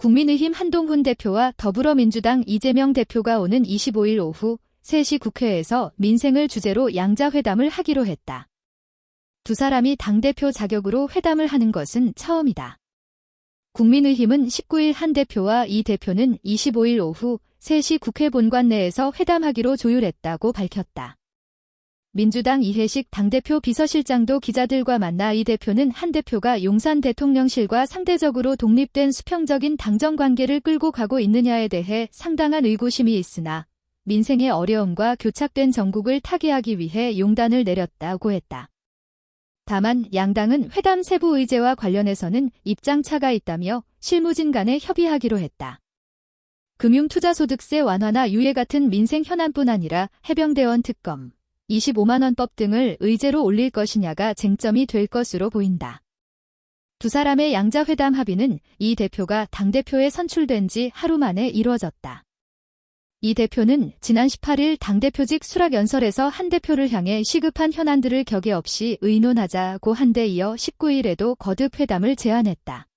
국민의힘 한동훈 대표와 더불어민주당 이재명 대표가 오는 25일 오후 3시 국회에서 민생을 주제로 양자회담을 하기로 했다. 두 사람이 당대표 자격으로 회담을 하는 것은 처음이다. 국민의힘은 19일 한 대표와 이 대표는 25일 오후 3시 국회 본관 내에서 회담하기로 조율했다고 밝혔다. 민주당 이해식 당대표 비서실장도 기자들과 만나 이 대표는 한 대표가 용산 대통령실과 상대적으로 독립된 수평적인 당정 관계를 끌고 가고 있느냐에 대해 상당한 의구심이 있으나 민생의 어려움과 교착된 정국을 타개하기 위해 용단을 내렸다고 했다. 다만 양당은 회담 세부 의제와 관련해서는 입장차가 있다며 실무진 간에 협의하기로 했다. 금융투자소득세 완화나 유예 같은 민생 현안뿐 아니라 해병대원 특검, 25만원법 등을 의제로 올릴 것이냐가 쟁점이 될 것으로 보인다. 두 사람의 양자회담 합의는 이 대표가 당대표에 선출된 지 하루 만에 이루어졌다. 이 대표는 지난 18일 당대표직 수락연설에서 한 대표를 향해 시급한 현안들을 격의 없이 의논하자고 한 데 이어 19일에도 거듭 회담을 제안했다.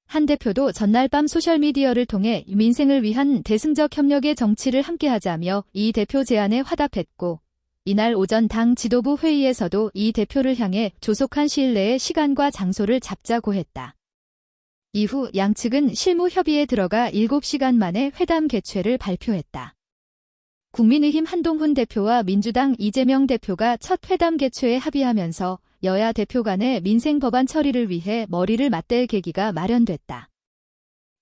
한 대표도 전날 밤 소셜미디어를 통해 민생을 위한 대승적 협력의 정치를 함께하자며 이 대표 제안에 화답했고 이날 오전 당 지도부 회의에서도 이 대표를 향해 조속한 시일 내에 시간과 장소를 잡자고 했다. 이후 양측은 실무 협의에 들어가 7시간 만에 회담 개최를 발표했다. 국민의힘 한동훈 대표와 민주당 이재명 대표가 첫 회담 개최에 합의하면서 여야 대표 간의 민생 법안 처리를 위해 머리를 맞댈 계기가 마련됐다.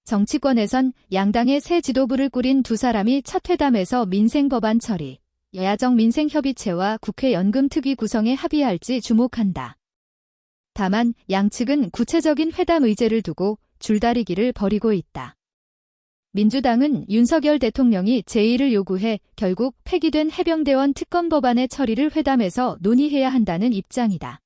정치권에선 양당의 새 지도부를 꾸린 두 사람이 첫 회담에서 민생 법안 처리, 여야정 민생협의체와 국회 연금특위 구성에 합의할지 주목한다. 다만 양측은 구체적인 회담 의제를 두고 줄다리기를 벌이고 있다. 민주당은 윤석열 대통령이 제1을 요구해 결국 폐기된 해병대원 특검 법안의 처리를 회담에서 논의해야 한다는 입장이다.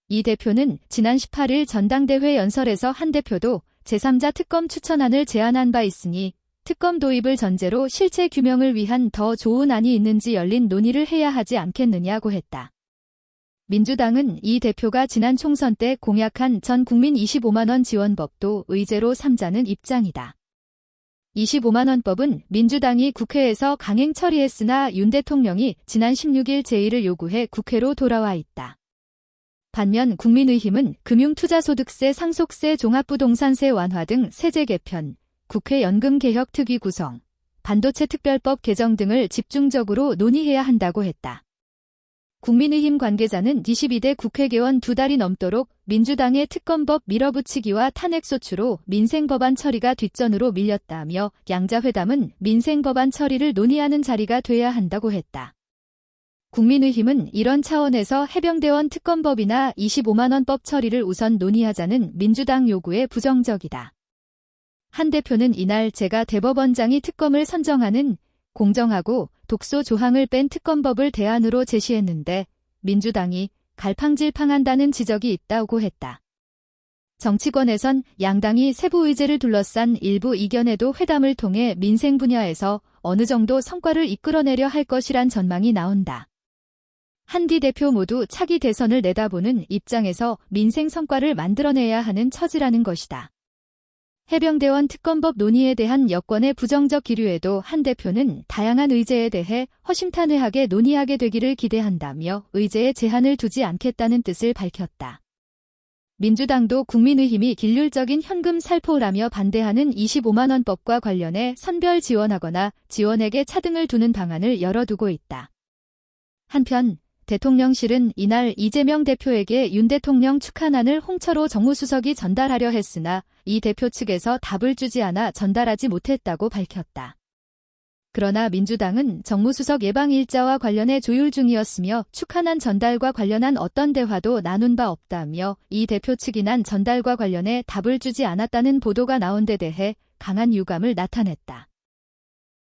이 대표는 지난 18일 전당대회 연설에서 한 대표도 제3자 특검 추천안을 제안한 바 있으니 특검 도입을 전제로 실체 규명을 위한 더 좋은 안이 있는지 열린 논의를 해야 하지 않겠느냐고 했다. 민주당은 이 대표가 지난 총선 때 공약한 전 국민 25만원 지원법도 의제로 삼자는 입장이다. 25만원법은 민주당이 국회에서 강행 처리했으나 윤 대통령이 지난 16일 제1을 요구해 국회로 돌아와 있다. 반면 국민의힘은 금융투자소득세 상속세 종합부동산세 완화 등 세제 개편, 국회 연금개혁 특위 구성, 반도체 특별법 개정 등을 집중적으로 논의해야 한다고 했다. 국민의힘 관계자는 22대 국회 개원 2달이 넘도록 민주당의 특검법 밀어붙이기와 탄핵소추로 민생법안 처리가 뒷전으로 밀렸다며 양자회담은 민생법안 처리를 논의하는 자리가 돼야 한다고 했다. 국민의힘은 이런 차원에서 해병대원 특검법이나 25만원법 처리를 우선 논의하자는 민주당 요구에 부정적이다. 한 대표는 이날 제가 대법원장이 특검을 선정하는 공정하고 독소 조항을 뺀 특검법을 대안으로 제시했는데 민주당이 갈팡질팡한다는 지적이 있다고 했다. 정치권에선 양당이 세부 의제를 둘러싼 일부 이견에도 회담을 통해 민생 분야에서 어느 정도 성과를 이끌어내려 할 것이란 전망이 나온다. 한디 대표 모두 차기 대선을 내다보는 입장에서 민생 성과를 만들어내야 하는 처지라는 것이다. 해병대원 특검법 논의에 대한 여권의 부정적 기류에도 한 대표는 다양한 의제에 대해 허심탄회하게 논의하게 되기를 기대한다며 의제에 제한을 두지 않겠다는 뜻을 밝혔다. 민주당도 국민의힘이 길률적인 현금 살포라며 반대하는 25만원법과 관련해 선별 지원하거나 지원액에 차등을 두는 방안을 열어두고 있다. 한편 대통령실은 이날 이재명 대표에게 윤 대통령 축하난을 홍철호 정무수석이 전달하려 했으나 이 대표 측에서 답을 주지 않아 전달하지 못했다고 밝혔다. 그러나 민주당은 정무수석 예방 일자와 관련해 조율 중이었으며 축하난 전달과 관련한 어떤 대화도 나눈 바 없다며 이 대표 측이 난 전달과 관련해 답을 주지 않았다는 보도가 나온 데 대해 강한 유감을 나타냈다.